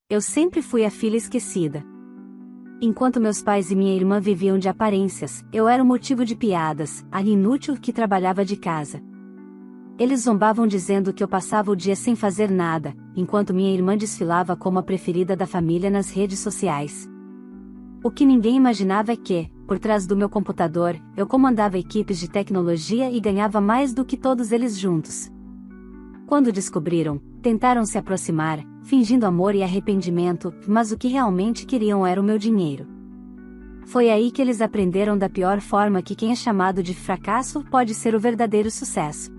Eu sempre fui a filha esquecida. Enquanto meus pais e minha irmã viviam de aparências, eu era o motivo de piadas, a inútil que trabalhava de casa. Eles zombavam dizendo que eu passava o dia sem fazer nada, enquanto minha irmã desfilava como a preferida da família nas redes sociais. O que ninguém imaginava é que, por trás do meu computador, eu comandava equipes de tecnologia e ganhava mais do que todos eles juntos. Quando descobriram, tentaram se aproximar, fingindo amor e arrependimento, mas o que realmente queriam era o meu dinheiro. Foi aí que eles aprenderam da pior forma que quem é chamado de fracasso pode ser o verdadeiro sucesso.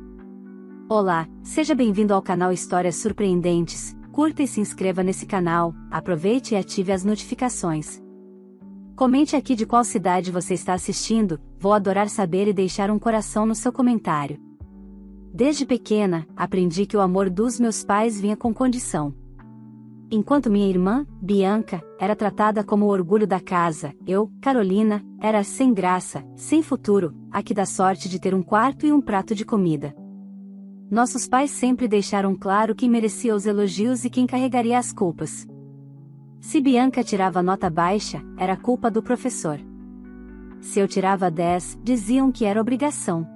Olá, seja bem-vindo ao canal Histórias Surpreendentes. Curta e se inscreva nesse canal, aproveite e ative as notificações. Comente aqui de qual cidade você está assistindo, vou adorar saber e deixar um coração no seu comentário. Desde pequena, aprendi que o amor dos meus pais vinha com condição. Enquanto minha irmã, Bianca, era tratada como o orgulho da casa, eu, Carolina, era sem graça, sem futuro, a que dá sorte de ter um quarto e um prato de comida. Nossos pais sempre deixaram claro quem merecia os elogios e quem carregaria as culpas. Se Bianca tirava nota baixa, era culpa do professor. Se eu tirava 10, diziam que era obrigação.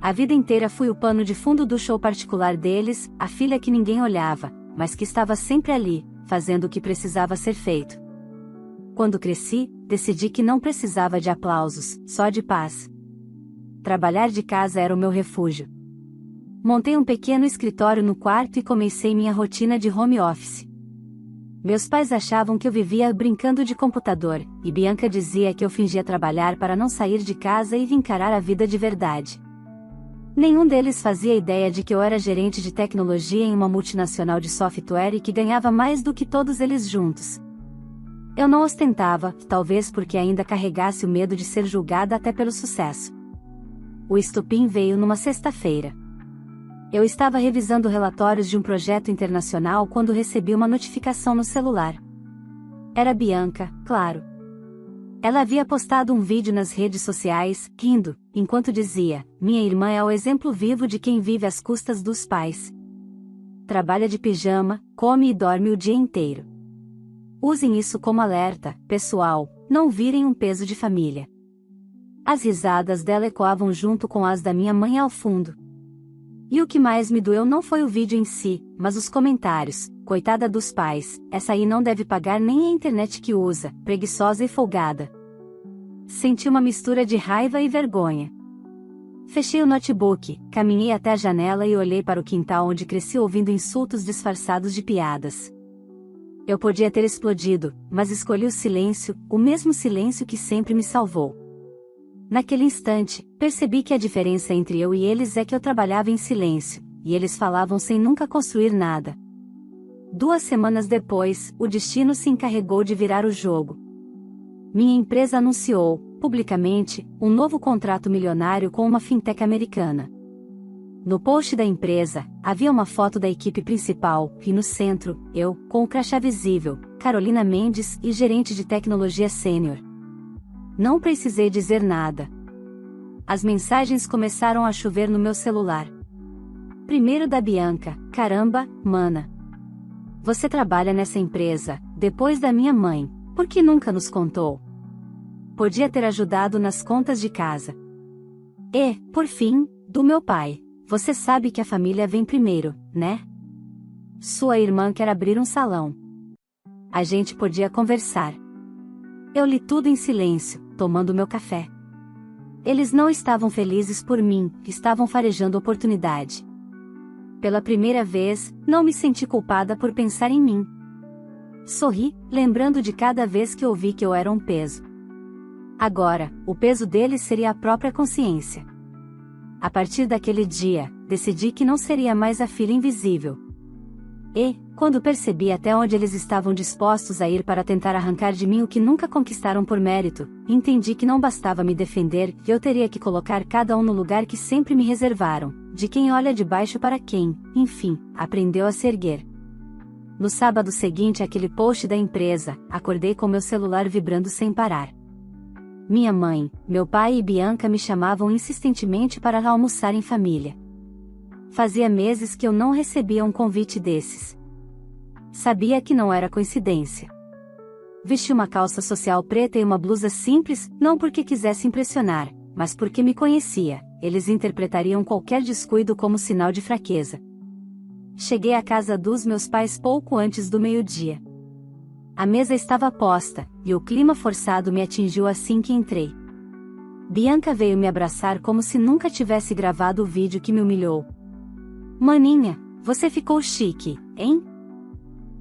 A vida inteira fui o pano de fundo do show particular deles, a filha que ninguém olhava, mas que estava sempre ali, fazendo o que precisava ser feito. Quando cresci, decidi que não precisava de aplausos, só de paz. Trabalhar de casa era o meu refúgio. Montei um pequeno escritório no quarto e comecei minha rotina de home office. Meus pais achavam que eu vivia brincando de computador, e Bianca dizia que eu fingia trabalhar para não sair de casa e encarar a vida de verdade. Nenhum deles fazia ideia de que eu era gerente de tecnologia em uma multinacional de software e que ganhava mais do que todos eles juntos. Eu não ostentava, talvez porque ainda carregasse o medo de ser julgada até pelo sucesso. O estopim veio numa sexta-feira. Eu estava revisando relatórios de um projeto internacional quando recebi uma notificação no celular. Era Bianca, claro. Ela havia postado um vídeo nas redes sociais, rindo, enquanto dizia: "Minha irmã é o exemplo vivo de quem vive às custas dos pais. Trabalha de pijama, come e dorme o dia inteiro. Usem isso como alerta, pessoal, não virem um peso de família." As risadas dela ecoavam junto com as da minha mãe ao fundo. E o que mais me doeu não foi o vídeo em si, mas os comentários: "Coitada dos pais, essa aí não deve pagar nem a internet que usa, preguiçosa e folgada." Senti uma mistura de raiva e vergonha. Fechei o notebook, caminhei até a janela e olhei para o quintal onde cresci ouvindo insultos disfarçados de piadas. Eu podia ter explodido, mas escolhi o silêncio, o mesmo silêncio que sempre me salvou. Naquele instante, percebi que a diferença entre eu e eles é que eu trabalhava em silêncio, e eles falavam sem nunca construir nada. 2 semanas depois, o destino se encarregou de virar o jogo. Minha empresa anunciou, publicamente, um novo contrato milionário com uma fintech americana. No post da empresa, havia uma foto da equipe principal, e no centro, eu, com o crachá visível, Carolina Mendes e gerente de tecnologia sênior. Não precisei dizer nada. As mensagens começaram a chover no meu celular. Primeiro da Bianca: "Caramba, mana. Você trabalha nessa empresa, depois da minha mãe, por que nunca nos contou? Podia ter ajudado nas contas de casa." E, por fim, do meu pai: "Você sabe que a família vem primeiro, né? Sua irmã quer abrir um salão. A gente podia conversar." Eu li tudo em silêncio, tomando meu café. Eles não estavam felizes por mim, estavam farejando oportunidade. Pela primeira vez, não me senti culpada por pensar em mim. Sorri, lembrando de cada vez que ouvi que eu era um peso. Agora, o peso deles seria a própria consciência. A partir daquele dia, decidi que não seria mais a filha invisível. E, quando percebi até onde eles estavam dispostos a ir para tentar arrancar de mim o que nunca conquistaram por mérito, entendi que não bastava me defender, e eu teria que colocar cada um no lugar que sempre me reservaram, de quem olha de baixo para quem, enfim, aprendeu a se erguer. No sábado seguinte àquele post da empresa, acordei com meu celular vibrando sem parar. Minha mãe, meu pai e Bianca me chamavam insistentemente para almoçar em família. Fazia meses que eu não recebia um convite desses. Sabia que não era coincidência. Vesti uma calça social preta e uma blusa simples, não porque quisesse impressionar, mas porque me conhecia. Eles interpretariam qualquer descuido como sinal de fraqueza. Cheguei à casa dos meus pais pouco antes do meio-dia. A mesa estava posta, e o clima forçado me atingiu assim que entrei. Bianca veio me abraçar como se nunca tivesse gravado o vídeo que me humilhou. Maninha, você ficou chique, hein?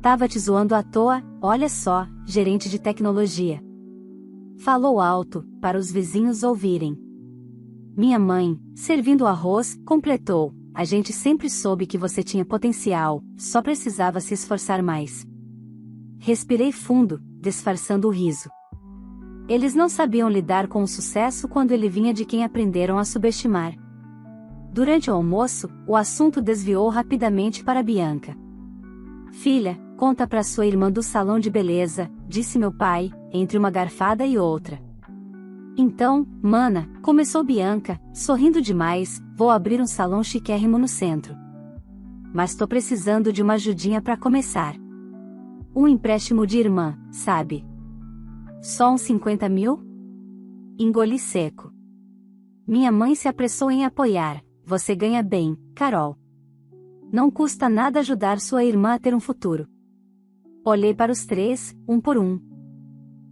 Tava te zoando à toa, olha só, gerente de tecnologia. Falou alto, para os vizinhos ouvirem. Minha mãe, servindo o arroz, completou: a gente sempre soube que você tinha potencial, só precisava se esforçar mais. Respirei fundo, disfarçando o riso. Eles não sabiam lidar com o sucesso quando ele vinha de quem aprenderam a subestimar. Durante o almoço, o assunto desviou rapidamente para Bianca. Filha, conta pra sua irmã do salão de beleza, disse meu pai, entre uma garfada e outra. Então, mana, começou Bianca, sorrindo demais, vou abrir um salão chiquérrimo no centro. Mas tô precisando de uma ajudinha pra começar. Um empréstimo de irmã, sabe? Só uns 50 mil? Engoli seco. Minha mãe se apressou em apoiar. Você ganha bem, Carol. Não custa nada ajudar sua irmã a ter um futuro. Olhei para os três, um por um.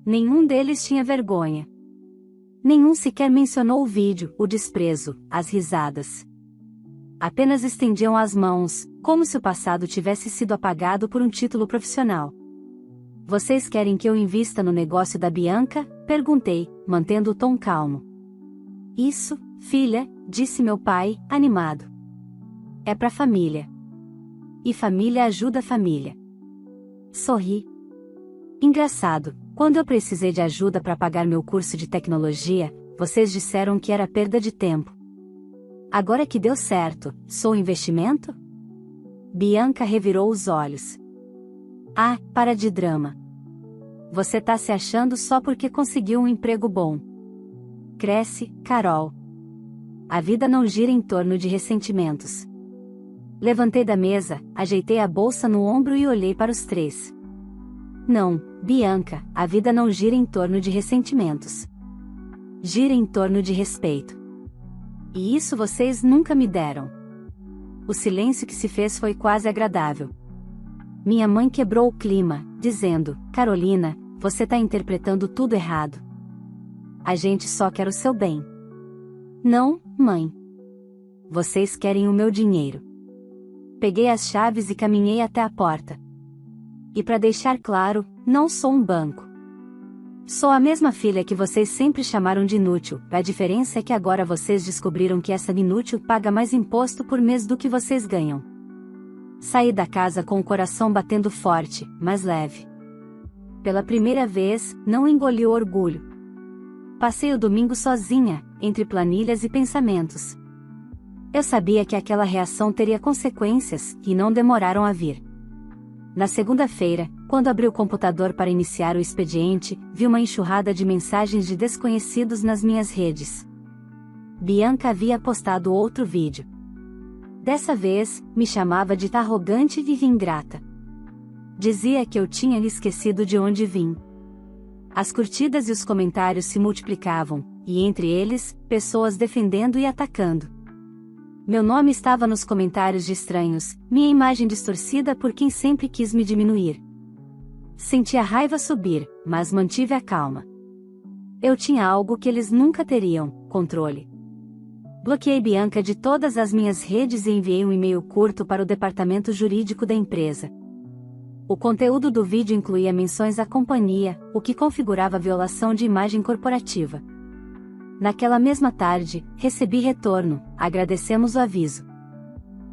Nenhum deles tinha vergonha. Nenhum sequer mencionou o vídeo, o desprezo, as risadas. Apenas estendiam as mãos, como se o passado tivesse sido apagado por um título profissional. Vocês querem que eu invista no negócio da Bianca? Perguntei, mantendo o tom calmo. Isso, filha, disse meu pai, animado. É pra família. E família ajuda a família. Sorri. Engraçado, quando eu precisei de ajuda para pagar meu curso de tecnologia, vocês disseram que era perda de tempo. Agora que deu certo, sou investimento? Bianca revirou os olhos. Ah, para de drama. Você tá se achando só porque conseguiu um emprego bom. Cresce, Carol. A vida não gira em torno de ressentimentos. Levantei da mesa, ajeitei a bolsa no ombro e olhei para os três. Não, Bianca, a vida não gira em torno de ressentimentos. Gira em torno de respeito. E isso vocês nunca me deram. O silêncio que se fez foi quase agradável. Minha mãe quebrou o clima, dizendo: Carolina, você tá interpretando tudo errado. A gente só quer o seu bem. Não, mãe. Vocês querem o meu dinheiro. Peguei as chaves e caminhei até a porta. E para deixar claro, não sou um banco. Sou a mesma filha que vocês sempre chamaram de inútil, a diferença é que agora vocês descobriram que essa inútil paga mais imposto por mês do que vocês ganham. Saí da casa com o coração batendo forte, mas leve. Pela primeira vez, não engoli o orgulho. Passei o domingo sozinha, entre planilhas e pensamentos. Eu sabia que aquela reação teria consequências, e não demoraram a vir. Na segunda-feira, quando abri o computador para iniciar o expediente, vi uma enxurrada de mensagens de desconhecidos nas minhas redes. Bianca havia postado outro vídeo. Dessa vez, me chamava de arrogante e ingrata. Dizia que eu tinha esquecido de onde vim. As curtidas e os comentários se multiplicavam, e entre eles, pessoas defendendo e atacando. Meu nome estava nos comentários de estranhos, minha imagem distorcida por quem sempre quis me diminuir. Senti a raiva subir, mas mantive a calma. Eu tinha algo que eles nunca teriam: controle. Bloqueei Bianca de todas as minhas redes e enviei um e-mail curto para o departamento jurídico da empresa. O conteúdo do vídeo incluía menções à companhia, o que configurava violação de imagem corporativa. Naquela mesma tarde, recebi retorno: agradecemos o aviso.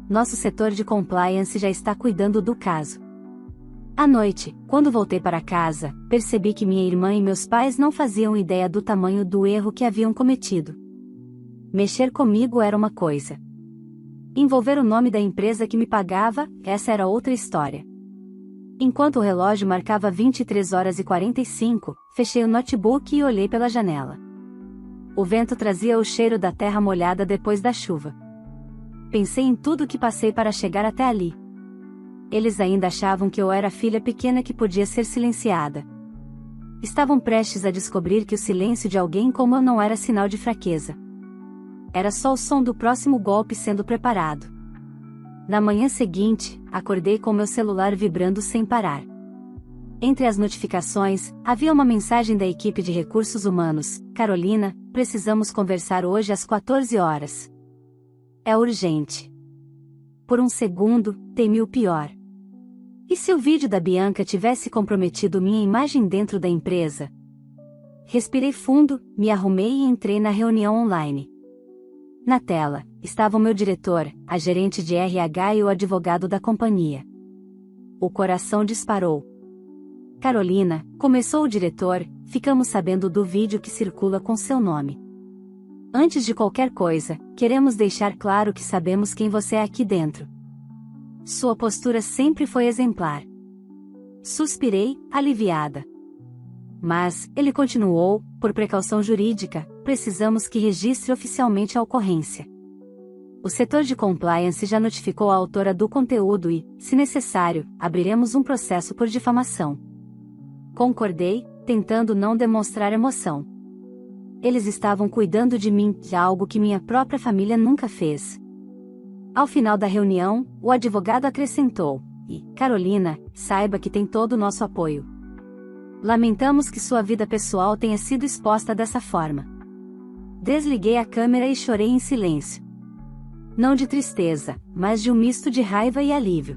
Nosso setor de compliance já está cuidando do caso. À noite, quando voltei para casa, percebi que minha irmã e meus pais não faziam ideia do tamanho do erro que haviam cometido. Mexer comigo era uma coisa. Envolver o nome da empresa que me pagava, essa era outra história. Enquanto o relógio marcava 23h45, fechei o notebook e olhei pela janela. O vento trazia o cheiro da terra molhada depois da chuva. Pensei em tudo que passei para chegar até ali. Eles ainda achavam que eu era a filha pequena que podia ser silenciada. Estavam prestes a descobrir que o silêncio de alguém como eu não era sinal de fraqueza. Era só o som do próximo golpe sendo preparado. Na manhã seguinte, acordei com meu celular vibrando sem parar. Entre as notificações, havia uma mensagem da equipe de recursos humanos: Carolina, precisamos conversar hoje às 14 horas. É urgente. Por um segundo, temi o pior. E se o vídeo da Bianca tivesse comprometido minha imagem dentro da empresa? Respirei fundo, me arrumei e entrei na reunião online. Na tela, estavam meu diretor, a gerente de RH e o advogado da companhia. O coração disparou. Carolina, começou o diretor, ficamos sabendo do vídeo que circula com seu nome. Antes de qualquer coisa, queremos deixar claro que sabemos quem você é aqui dentro. Sua postura sempre foi exemplar. Suspirei, aliviada. Mas, ele continuou, por precaução jurídica, precisamos que registre oficialmente a ocorrência. O setor de compliance já notificou a autora do conteúdo e, se necessário, abriremos um processo por difamação. Concordei, tentando não demonstrar emoção. Eles estavam cuidando de mim, de algo que minha própria família nunca fez. Ao final da reunião, o advogado acrescentou: e, Carolina, saiba que tem todo o nosso apoio. Lamentamos que sua vida pessoal tenha sido exposta dessa forma. Desliguei a câmera e chorei em silêncio. Não de tristeza, mas de um misto de raiva e alívio.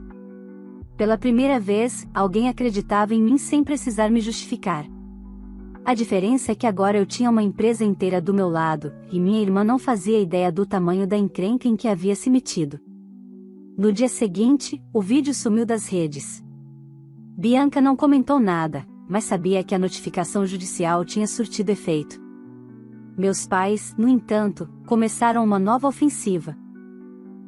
Pela primeira vez, alguém acreditava em mim sem precisar me justificar. A diferença é que agora eu tinha uma empresa inteira do meu lado, e minha irmã não fazia ideia do tamanho da encrenca em que havia se metido. No dia seguinte, o vídeo sumiu das redes. Bianca não comentou nada, mas sabia que a notificação judicial tinha surtido efeito. Meus pais, no entanto, começaram uma nova ofensiva.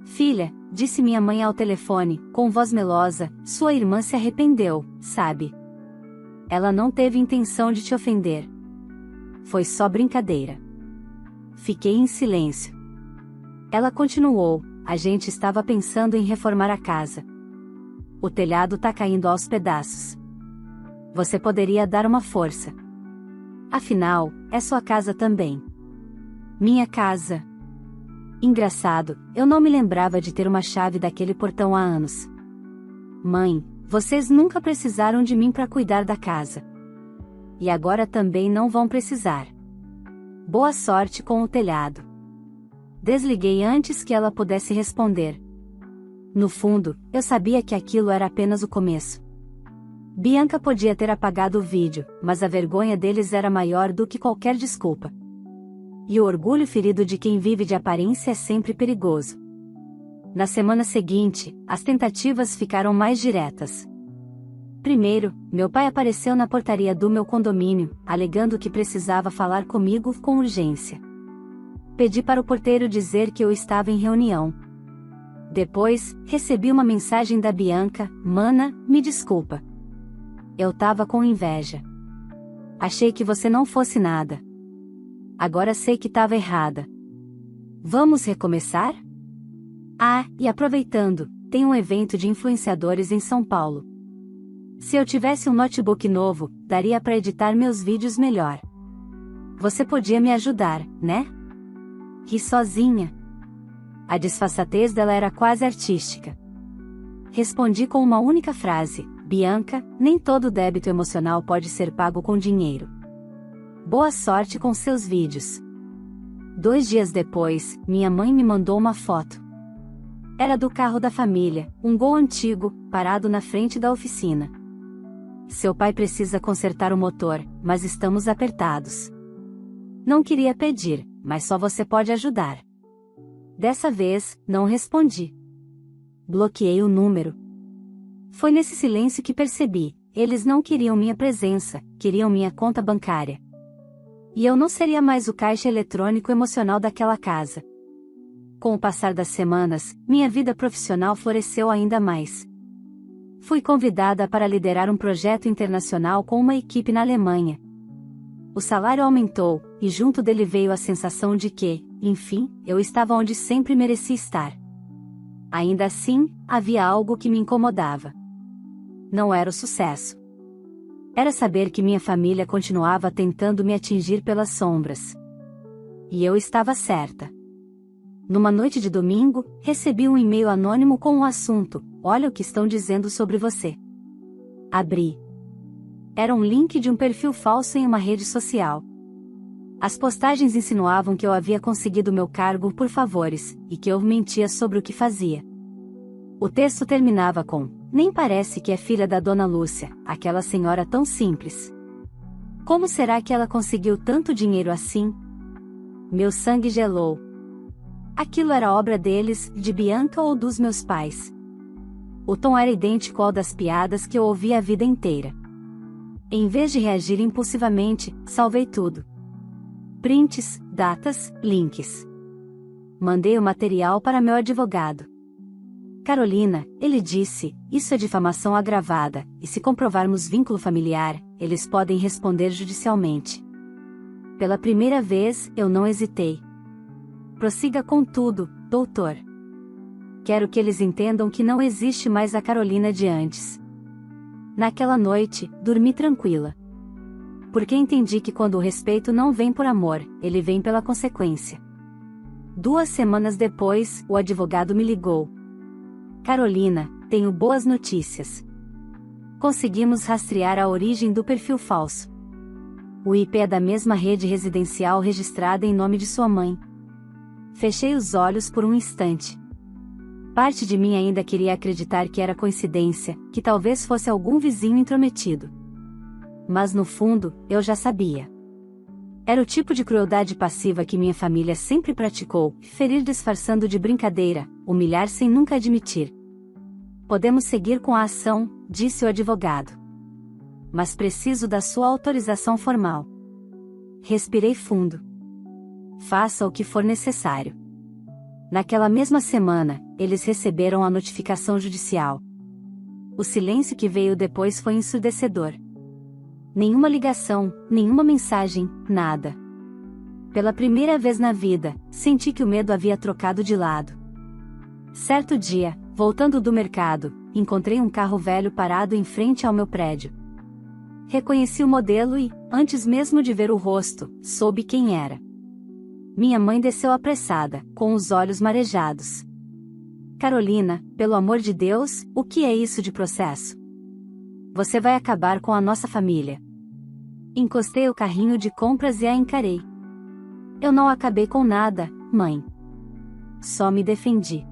Filha, disse minha mãe ao telefone, com voz melosa, sua irmã se arrependeu, sabe? Ela não teve intenção de te ofender. Foi só brincadeira. Fiquei em silêncio. Ela continuou: a gente estava pensando em reformar a casa. O telhado tá caindo aos pedaços. Você poderia dar uma força. Afinal, é sua casa também. Minha casa. Engraçado, eu não me lembrava de ter uma chave daquele portão há anos. Mãe, vocês nunca precisaram de mim para cuidar da casa. E agora também não vão precisar. Boa sorte com o telhado. Desliguei antes que ela pudesse responder. No fundo, eu sabia que aquilo era apenas o começo. Bianca podia ter apagado o vídeo, mas a vergonha deles era maior do que qualquer desculpa. E o orgulho ferido de quem vive de aparência é sempre perigoso. Na semana seguinte, as tentativas ficaram mais diretas. Primeiro, meu pai apareceu na portaria do meu condomínio, alegando que precisava falar comigo com urgência. Pedi para o porteiro dizer que eu estava em reunião. Depois, recebi uma mensagem da Bianca: Mana, me desculpa. Eu tava com inveja. Achei que você não fosse nada. Agora sei que tava errada. Vamos recomeçar? Ah, e aproveitando, tem um evento de influenciadores em São Paulo. Se eu tivesse um notebook novo, daria para editar meus vídeos melhor. Você podia me ajudar, né? Ri sozinha. A disfarçatez dela era quase artística. Respondi com uma única frase: Bianca, nem todo débito emocional pode ser pago com dinheiro. Boa sorte com seus vídeos. 2 dias depois, minha mãe me mandou uma foto. Era do carro da família, um Gol antigo, parado na frente da oficina. Seu pai precisa consertar o motor, mas estamos apertados. Não queria pedir, mas só você pode ajudar. Dessa vez, não respondi. Bloqueei o número. Foi nesse silêncio que percebi: eles não queriam minha presença, queriam minha conta bancária. E eu não seria mais o caixa eletrônico emocional daquela casa. Com o passar das semanas, minha vida profissional floresceu ainda mais. Fui convidada para liderar um projeto internacional com uma equipe na Alemanha. O salário aumentou, e junto dele veio a sensação de que, enfim, eu estava onde sempre mereci estar. Ainda assim, havia algo que me incomodava. Não era o sucesso. Era saber que minha família continuava tentando me atingir pelas sombras. E eu estava certa. Numa noite de domingo, recebi um e-mail anônimo com o assunto: "Olha o que estão dizendo sobre você." Abri. Era um link de um perfil falso em uma rede social. As postagens insinuavam que eu havia conseguido meu cargo por favores, e que eu mentia sobre o que fazia. O texto terminava com: "Nem parece que é filha da Dona Lúcia, aquela senhora tão simples. Como será que ela conseguiu tanto dinheiro assim?" Meu sangue gelou. Aquilo era obra deles, de Bianca ou dos meus pais. O tom era idêntico ao das piadas que eu ouvi a vida inteira. Em vez de reagir impulsivamente, salvei tudo. Prints, datas, links. Mandei o material para meu advogado. "Carolina", ele disse, "isso é difamação agravada, e se comprovarmos vínculo familiar, eles podem responder judicialmente." Pela primeira vez, eu não hesitei. "Prossiga com tudo, doutor. Quero que eles entendam que não existe mais a Carolina de antes." Naquela noite, dormi tranquila. Porque entendi que quando o respeito não vem por amor, ele vem pela consequência. 2 semanas depois, o advogado me ligou. "Carolina, tenho boas notícias. Conseguimos rastrear a origem do perfil falso. O IP é da mesma rede residencial registrada em nome de sua mãe." Fechei os olhos por um instante. Parte de mim ainda queria acreditar que era coincidência, que talvez fosse algum vizinho intrometido. Mas no fundo, eu já sabia. Era o tipo de crueldade passiva que minha família sempre praticou: ferir disfarçando de brincadeira, humilhar sem nunca admitir. "Podemos seguir com a ação", disse o advogado. "Mas preciso da sua autorização formal." Respirei fundo. "Faça o que for necessário." Naquela mesma semana, eles receberam a notificação judicial. O silêncio que veio depois foi ensurdecedor. Nenhuma ligação, nenhuma mensagem, nada. Pela primeira vez na vida, senti que o medo havia trocado de lado. Certo dia, voltando do mercado, encontrei um carro velho parado em frente ao meu prédio. Reconheci o modelo e, antes mesmo de ver o rosto, soube quem era. Minha mãe desceu apressada, com os olhos marejados. "Carolina, pelo amor de Deus, o que é isso de processo? Você vai acabar com a nossa família." Encostei o carrinho de compras e a encarei. "Eu não acabei com nada, mãe. Só me defendi.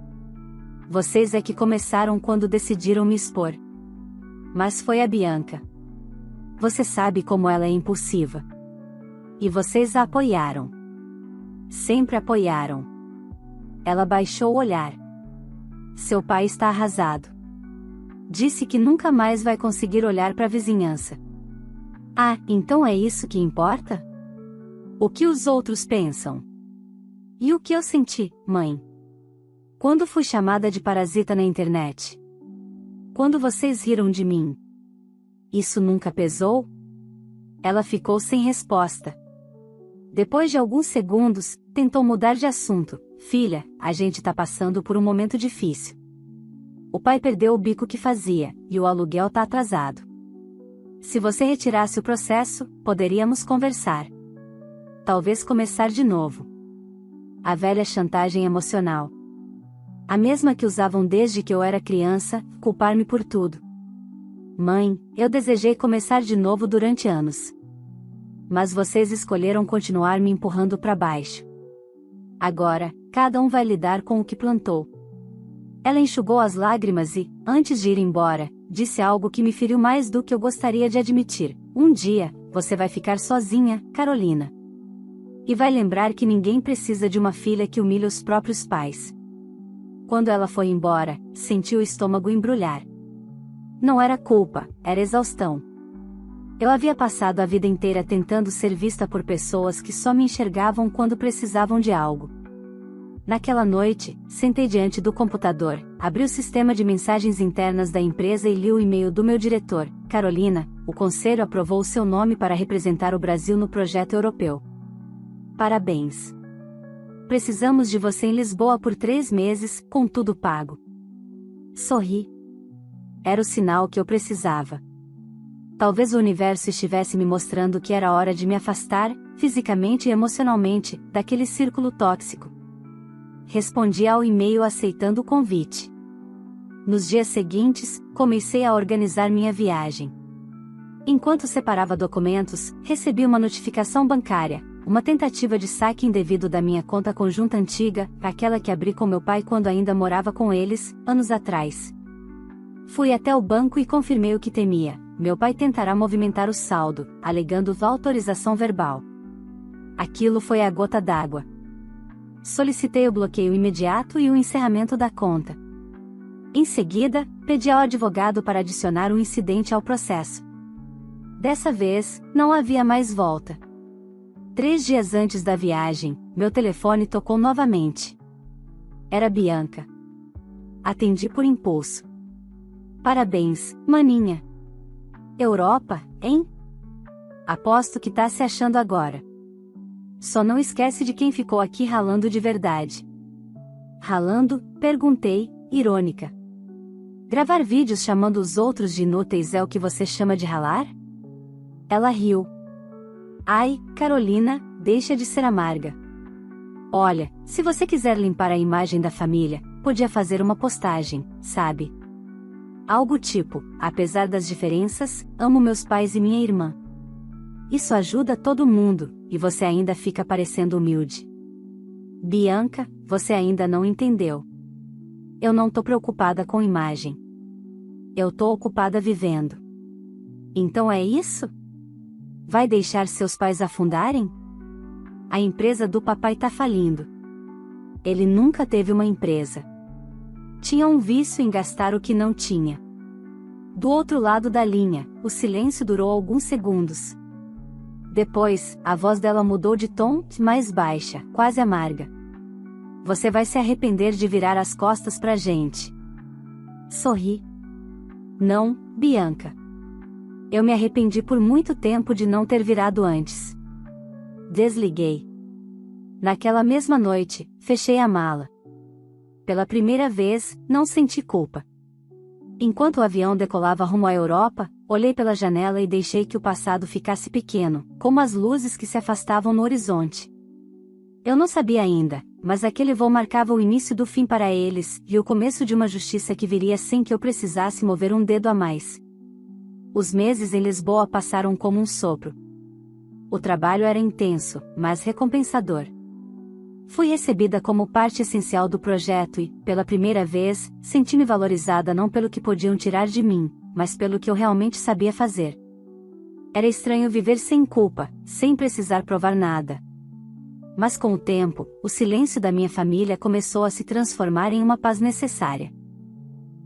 Vocês é que começaram quando decidiram me expor. Mas foi a Bianca. Você sabe como ela é impulsiva. E vocês a apoiaram. Sempre apoiaram." Ela baixou o olhar. "Seu pai está arrasado. Disse que nunca mais vai conseguir olhar para a vizinhança." "Ah, então é isso que importa? O que os outros pensam? E o que eu senti, mãe? Quando fui chamada de parasita na internet? Quando vocês riram de mim? Isso nunca pesou?" Ela ficou sem resposta. Depois de alguns segundos, tentou mudar de assunto. "Filha, a gente tá passando por um momento difícil. O pai perdeu o bico que fazia, e o aluguel tá atrasado. Se você retirasse o processo, poderíamos conversar. Talvez começar de novo." A velha chantagem emocional. A mesma que usavam desde que eu era criança, culpar-me por tudo. "Mãe, eu desejei começar de novo durante anos. Mas vocês escolheram continuar me empurrando para baixo. Agora, cada um vai lidar com o que plantou." Ela enxugou as lágrimas e, antes de ir embora, disse algo que me feriu mais do que eu gostaria de admitir: "Um dia, você vai ficar sozinha, Carolina. E vai lembrar que ninguém precisa de uma filha que humilha os próprios pais." Quando ela foi embora, senti o estômago embrulhar. Não era culpa, era exaustão. Eu havia passado a vida inteira tentando ser vista por pessoas que só me enxergavam quando precisavam de algo. Naquela noite, sentei diante do computador, abri o sistema de mensagens internas da empresa e li o e-mail do meu diretor: "Carolina, o conselho aprovou seu nome para representar o Brasil no projeto europeu. Parabéns. Precisamos de você em Lisboa por 3 meses, com tudo pago." Sorri. Era o sinal que eu precisava. Talvez o universo estivesse me mostrando que era hora de me afastar, fisicamente e emocionalmente, daquele círculo tóxico. Respondi ao e-mail aceitando o convite. Nos dias seguintes, comecei a organizar minha viagem. Enquanto separava documentos, recebi uma notificação bancária, uma tentativa de saque indevido da minha conta conjunta antiga, aquela que abri com meu pai quando ainda morava com eles, anos atrás. Fui até o banco e confirmei o que temia: meu pai tentará movimentar o saldo, alegando autorização verbal. Aquilo foi a gota d'água. Solicitei o bloqueio imediato e o encerramento da conta. Em seguida, pedi ao advogado para adicionar um incidente ao processo. Dessa vez, não havia mais volta. 3 dias antes da viagem, meu telefone tocou novamente. Era Bianca. Atendi por impulso. Parabéns, maninha. Europa, hein? Aposto que tá se achando agora. Só não esquece de quem ficou aqui ralando de verdade. Ralando? Perguntei, irônica. Gravar vídeos chamando os outros de inúteis é o que você chama de ralar? Ela riu. Ai, Carolina, deixa de ser amarga. Olha, se você quiser limpar a imagem da família, podia fazer uma postagem, sabe? Algo tipo: apesar das diferenças, amo meus pais e minha irmã. Isso ajuda todo mundo, e você ainda fica parecendo humilde. Bianca, você ainda não entendeu. Eu não tô preocupada com imagem. Eu tô ocupada vivendo. Então é isso? Vai deixar seus pais afundarem? A empresa do papai tá falindo. Ele nunca teve uma empresa. Tinha um vício em gastar o que não tinha. Do outro lado da linha, o silêncio durou alguns segundos. Depois, a voz dela mudou de tom, mais baixa, quase amarga. Você vai se arrepender de virar as costas pra gente. Sorri. Não, Bianca. Eu me arrependi por muito tempo de não ter virado antes. Desliguei. Naquela mesma noite, fechei a mala. Pela primeira vez, não senti culpa. Enquanto o avião decolava rumo à Europa, olhei pela janela e deixei que o passado ficasse pequeno, como as luzes que se afastavam no horizonte. Eu não sabia ainda, mas aquele voo marcava o início do fim para eles, e o começo de uma justiça que viria sem que eu precisasse mover um dedo a mais. Os meses em Lisboa passaram como um sopro. O trabalho era intenso, mas recompensador. Fui recebida como parte essencial do projeto e, pela primeira vez, senti-me valorizada não pelo que podiam tirar de mim, mas pelo que eu realmente sabia fazer. Era estranho viver sem culpa, sem precisar provar nada. Mas com o tempo, o silêncio da minha família começou a se transformar em uma paz necessária.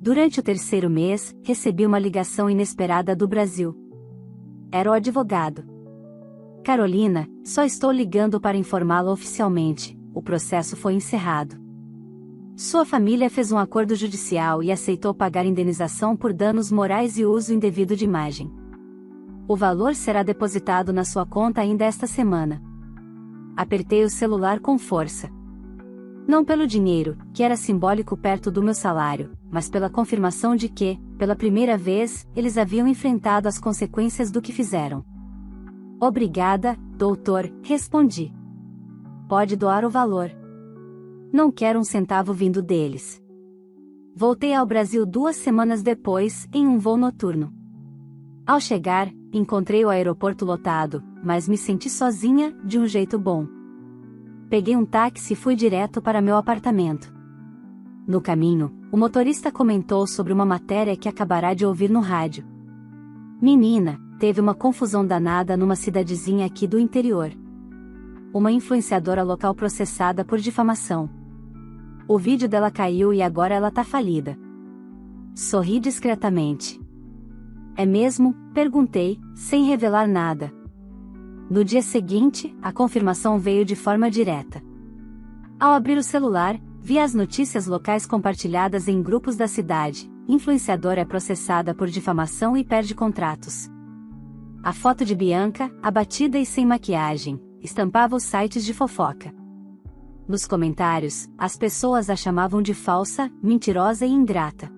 Durante o 3º mês, recebi uma ligação inesperada do Brasil. Era o advogado. Carolina, só estou ligando para informá-la oficialmente. O processo foi encerrado. Sua família fez um acordo judicial e aceitou pagar indenização por danos morais e uso indevido de imagem. O valor será depositado na sua conta ainda esta semana. Apertei o celular com força. Não pelo dinheiro, que era simbólico perto do meu salário, mas pela confirmação de que, pela primeira vez, eles haviam enfrentado as consequências do que fizeram. Obrigada, doutor, respondi. Pode doar o valor. Não quero um centavo vindo deles. Voltei ao Brasil 2 semanas depois, em um voo noturno. Ao chegar, encontrei o aeroporto lotado, mas me senti sozinha, de um jeito bom. Peguei um táxi e fui direto para meu apartamento. No caminho, o motorista comentou sobre uma matéria que acabará de ouvir no rádio. Menina, teve uma confusão danada numa cidadezinha aqui do interior. Uma influenciadora local processada por difamação. O vídeo dela caiu e agora ela tá falida. Sorri discretamente. É mesmo? Perguntei, sem revelar nada. No dia seguinte, a confirmação veio de forma direta. Ao abrir o celular, vi as notícias locais compartilhadas em grupos da cidade. Influenciadora é processada por difamação e perde contratos. A foto de Bianca, abatida e sem maquiagem, estampava os sites de fofoca. Nos comentários, as pessoas a chamavam de falsa, mentirosa e ingrata.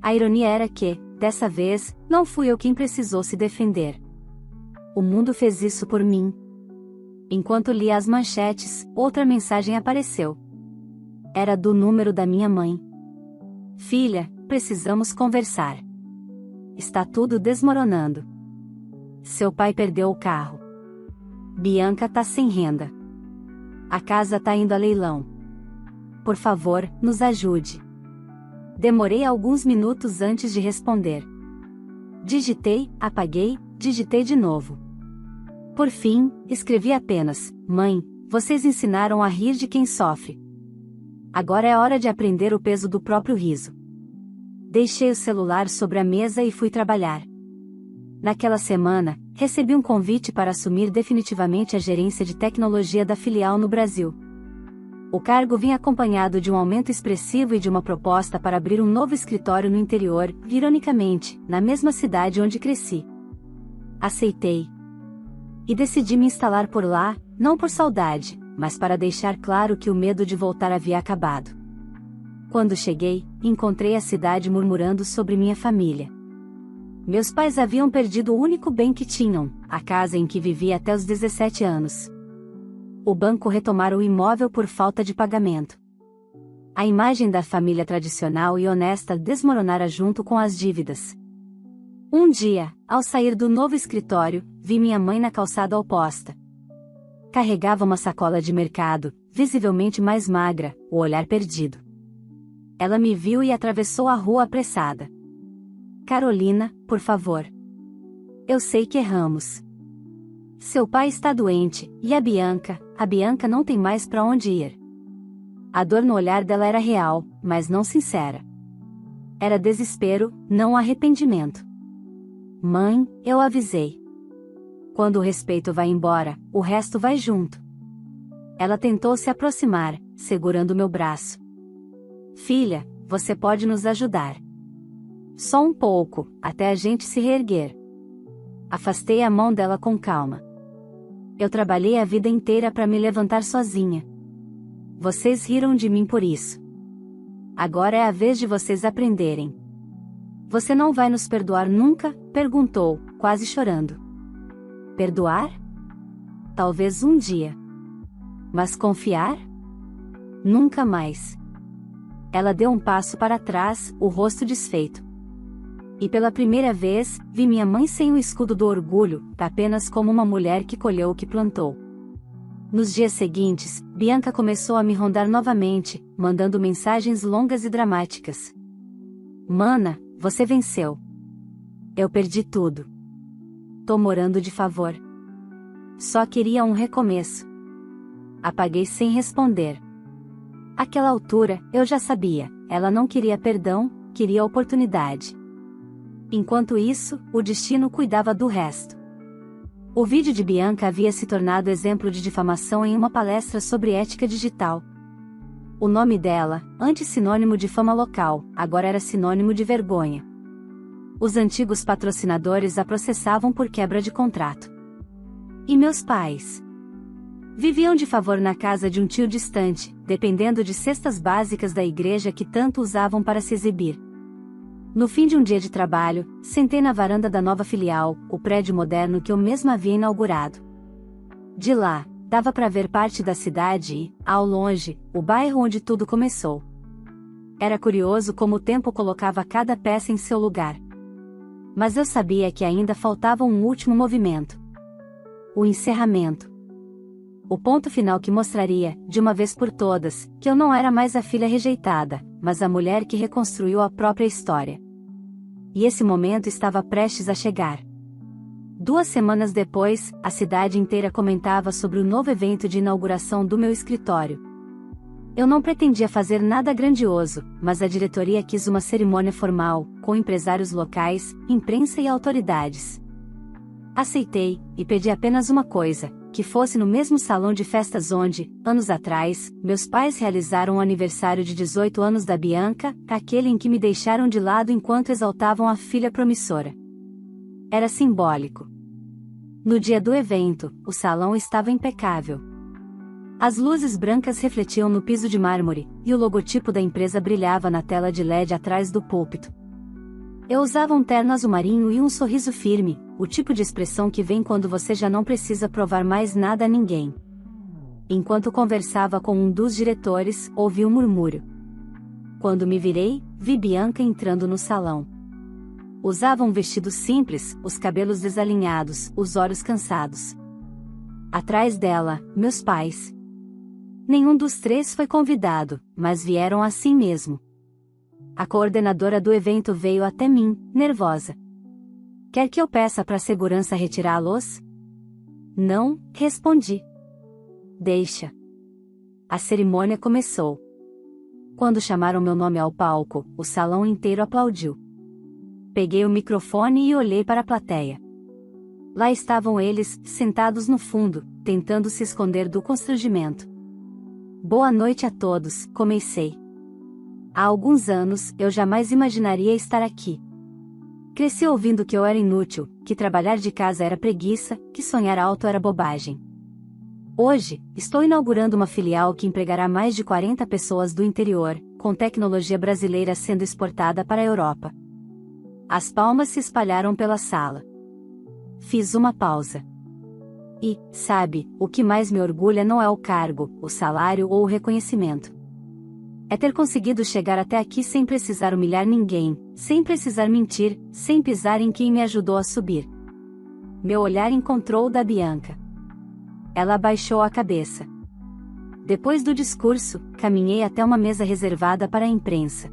A ironia era que, dessa vez, não fui eu quem precisou se defender. O mundo fez isso por mim. Enquanto lia as manchetes, outra mensagem apareceu. Era do número da minha mãe. Filha, precisamos conversar. Está tudo desmoronando. Seu pai perdeu o carro. Bianca tá sem renda. A casa tá indo a leilão. Por favor, nos ajude. Demorei alguns minutos antes de responder. Digitei, apaguei, digitei de novo. Por fim, escrevi apenas: Mãe, vocês ensinaram a rir de quem sofre. Agora é hora de aprender o peso do próprio riso. Deixei o celular sobre a mesa e fui trabalhar. Naquela semana, recebi um convite para assumir definitivamente a gerência de tecnologia da filial no Brasil. O cargo vinha acompanhado de um aumento expressivo e de uma proposta para abrir um novo escritório no interior, ironicamente, na mesma cidade onde cresci. Aceitei. E decidi me instalar por lá, não por saudade, mas para deixar claro que o medo de voltar havia acabado. Quando cheguei, encontrei a cidade murmurando sobre minha família. Meus pais haviam perdido o único bem que tinham, a casa em que vivia até os 17 anos. O banco retomara o imóvel por falta de pagamento. A imagem da família tradicional e honesta desmoronara junto com as dívidas. Um dia, ao sair do novo escritório, vi minha mãe na calçada oposta. Carregava uma sacola de mercado, visivelmente mais magra, o olhar perdido. Ela me viu e atravessou a rua apressada. Carolina, por favor. Eu sei que erramos. Seu pai está doente, e a Bianca não tem mais para onde ir. A dor no olhar dela era real, mas não sincera. Era desespero, não arrependimento. Mãe, eu avisei. Quando o respeito vai embora, o resto vai junto. Ela tentou se aproximar, segurando meu braço. Filha, você pode nos ajudar. Só um pouco, até a gente se reerguer. Afastei a mão dela com calma. Eu trabalhei a vida inteira para me levantar sozinha. Vocês riram de mim por isso. Agora é a vez de vocês aprenderem. Você não vai nos perdoar nunca? Perguntou, quase chorando. Perdoar? Talvez um dia. Mas confiar? Nunca mais. Ela deu um passo para trás, o rosto desfeito. E pela primeira vez, vi minha mãe sem o escudo do orgulho, apenas como uma mulher que colheu o que plantou. Nos dias seguintes, Bianca começou a me rondar novamente, mandando mensagens longas e dramáticas. Mana, você venceu. Eu perdi tudo. Tô morando de favor. Só queria um recomeço. Apaguei sem responder. Àquela altura, eu já sabia, ela não queria perdão, queria oportunidade. Enquanto isso, o destino cuidava do resto. O vídeo de Bianca havia se tornado exemplo de difamação em uma palestra sobre ética digital. O nome dela, antes sinônimo de fama local, agora era sinônimo de vergonha. Os antigos patrocinadores a processavam por quebra de contrato. E meus pais? Viviam de favor na casa de um tio distante, dependendo de cestas básicas da igreja que tanto usavam para se exibir. No fim de um dia de trabalho, sentei na varanda da nova filial, o prédio moderno que eu mesma havia inaugurado. De lá, dava para ver parte da cidade e, ao longe, o bairro onde tudo começou. Era curioso como o tempo colocava cada peça em seu lugar. Mas eu sabia que ainda faltava um último movimento. O encerramento. O ponto final que mostraria, de uma vez por todas, que eu não era mais a filha rejeitada, mas a mulher que reconstruiu a própria história. E esse momento estava prestes a chegar. 2 semanas depois, a cidade inteira comentava sobre o novo evento de inauguração do meu escritório. Eu não pretendia fazer nada grandioso, mas a diretoria quis uma cerimônia formal, com empresários locais, imprensa e autoridades. Aceitei, e pedi apenas uma coisa, que fosse no mesmo salão de festas onde, anos atrás, meus pais realizaram o aniversário de 18 anos da Bianca, aquele em que me deixaram de lado enquanto exaltavam a filha promissora. Era simbólico. No dia do evento, o salão estava impecável. As luzes brancas refletiam no piso de mármore, e o logotipo da empresa brilhava na tela de LED atrás do púlpito. Eu usava um terno azul marinho e um sorriso firme, o tipo de expressão que vem quando você já não precisa provar mais nada a ninguém. Enquanto conversava com um dos diretores, ouvi um murmúrio. Quando me virei, vi Bianca entrando no salão. Usava um vestido simples, os cabelos desalinhados, os olhos cansados. Atrás dela, meus pais. Nenhum dos três foi convidado, mas vieram assim mesmo. A coordenadora do evento veio até mim, nervosa. Quer que eu peça para a segurança retirá-los? Não, respondi. Deixa. A cerimônia começou. Quando chamaram meu nome ao palco, o salão inteiro aplaudiu. Peguei o microfone e olhei para a plateia. Lá estavam eles, sentados no fundo, tentando se esconder do constrangimento. Boa noite a todos, comecei. Há alguns anos, eu jamais imaginaria estar aqui. Cresci ouvindo que eu era inútil, que trabalhar de casa era preguiça, que sonhar alto era bobagem. Hoje, estou inaugurando uma filial que empregará mais de 40 pessoas do interior, com tecnologia brasileira sendo exportada para a Europa. As palmas se espalharam pela sala. Fiz uma pausa. E, sabe, o que mais me orgulha não é o cargo, o salário ou o reconhecimento. É ter conseguido chegar até aqui sem precisar humilhar ninguém, sem precisar mentir, sem pisar em quem me ajudou a subir. Meu olhar encontrou o da Bianca. Ela abaixou a cabeça. Depois do discurso, caminhei até uma mesa reservada para a imprensa.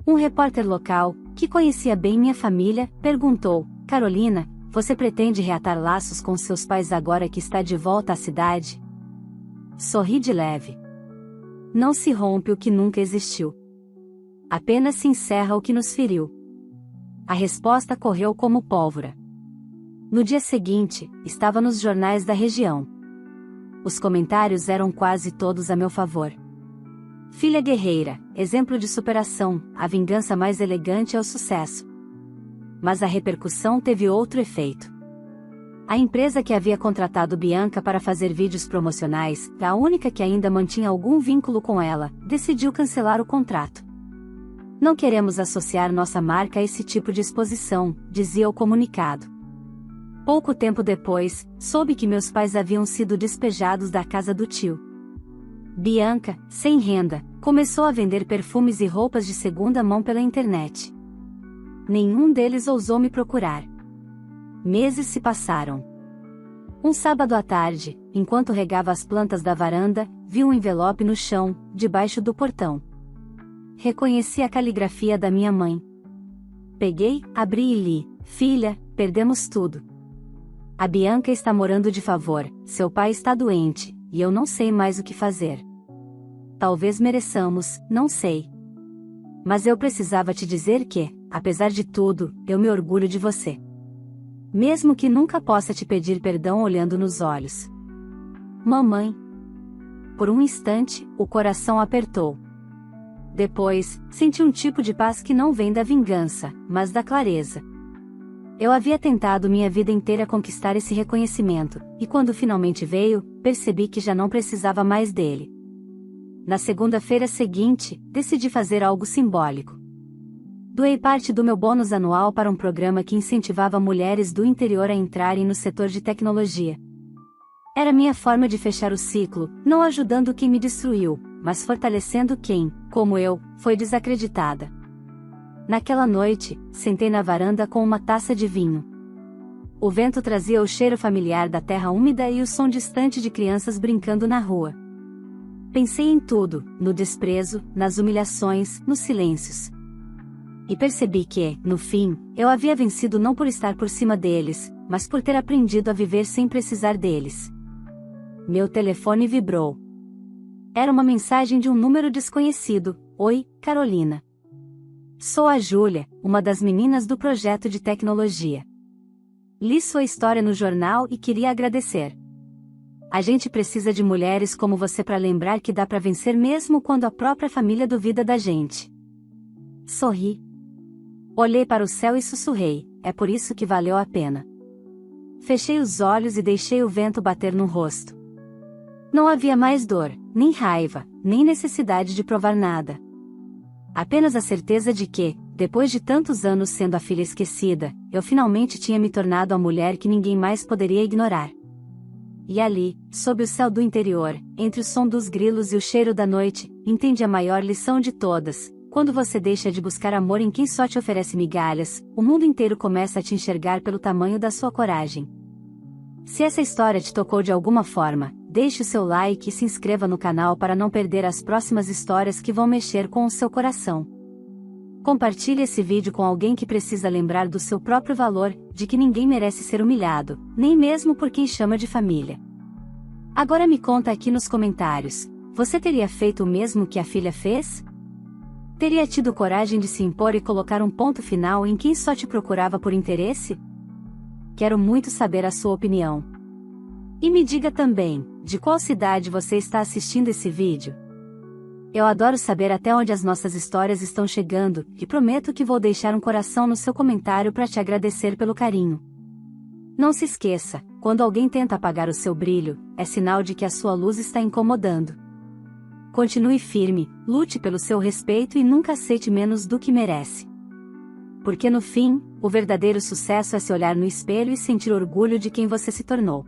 Um repórter local, que conhecia bem minha família, perguntou: Carolina, você pretende reatar laços com seus pais agora que está de volta à cidade? Sorri de leve. Não se rompe o que nunca existiu. Apenas se encerra o que nos feriu. A resposta correu como pólvora. No dia seguinte, estava nos jornais da região. Os comentários eram quase todos a meu favor. Filha guerreira, exemplo de superação, a vingança mais elegante é o sucesso. Mas a repercussão teve outro efeito. A empresa que havia contratado Bianca para fazer vídeos promocionais, a única que ainda mantinha algum vínculo com ela, decidiu cancelar o contrato. Não queremos associar nossa marca a esse tipo de exposição, dizia o comunicado. Pouco tempo depois, soube que meus pais haviam sido despejados da casa do tio. Bianca, sem renda, começou a vender perfumes e roupas de segunda mão pela internet. Nenhum deles ousou me procurar. Meses se passaram. Um sábado à tarde, enquanto regava as plantas da varanda, vi um envelope no chão, debaixo do portão. Reconheci a caligrafia da minha mãe. Peguei, abri e li: Filha, perdemos tudo. A Bianca está morando de favor, seu pai está doente, e eu não sei mais o que fazer. Talvez mereçamos, não sei. Mas eu precisava te dizer que, apesar de tudo, eu me orgulho de você. Mesmo que nunca possa te pedir perdão olhando nos olhos. Mamãe. Por um instante, o coração apertou. Depois, senti um tipo de paz que não vem da vingança, mas da clareza. Eu havia tentado minha vida inteira conquistar esse reconhecimento, e quando finalmente veio, percebi que já não precisava mais dele. Na segunda-feira seguinte, decidi fazer algo simbólico. Doei parte do meu bônus anual para um programa que incentivava mulheres do interior a entrarem no setor de tecnologia. Era minha forma de fechar o ciclo, não ajudando quem me destruiu, mas fortalecendo quem, como eu, foi desacreditada. Naquela noite, sentei na varanda com uma taça de vinho. O vento trazia o cheiro familiar da terra úmida e o som distante de crianças brincando na rua. Pensei em tudo, no desprezo, nas humilhações, nos silêncios. E percebi que, no fim, eu havia vencido não por estar por cima deles, mas por ter aprendido a viver sem precisar deles. Meu telefone vibrou. Era uma mensagem de um número desconhecido: Oi, Carolina. Sou a Júlia, uma das meninas do projeto de tecnologia. Li sua história no jornal e queria agradecer. A gente precisa de mulheres como você para lembrar que dá para vencer mesmo quando a própria família duvida da gente. Sorri. Olhei para o céu e sussurrei: é por isso que valeu a pena. Fechei os olhos e deixei o vento bater no rosto. Não havia mais dor, nem raiva, nem necessidade de provar nada. Apenas a certeza de que, depois de tantos anos sendo a filha esquecida, eu finalmente tinha me tornado a mulher que ninguém mais poderia ignorar. E ali, sob o céu do interior, entre o som dos grilos e o cheiro da noite, entende a maior lição de todas: quando você deixa de buscar amor em quem só te oferece migalhas, o mundo inteiro começa a te enxergar pelo tamanho da sua coragem. Se essa história te tocou de alguma forma, deixe o seu like e se inscreva no canal para não perder as próximas histórias que vão mexer com o seu coração. Compartilhe esse vídeo com alguém que precisa lembrar do seu próprio valor, de que ninguém merece ser humilhado, nem mesmo por quem chama de família. Agora me conta aqui nos comentários, você teria feito o mesmo que a filha fez? Teria tido coragem de se impor e colocar um ponto final em quem só te procurava por interesse? Quero muito saber a sua opinião. E me diga também, de qual cidade você está assistindo esse vídeo? Eu adoro saber até onde as nossas histórias estão chegando, e prometo que vou deixar um coração no seu comentário para te agradecer pelo carinho. Não se esqueça, quando alguém tenta apagar o seu brilho, é sinal de que a sua luz está incomodando. Continue firme, lute pelo seu respeito e nunca aceite menos do que merece. Porque no fim, o verdadeiro sucesso é se olhar no espelho e sentir orgulho de quem você se tornou.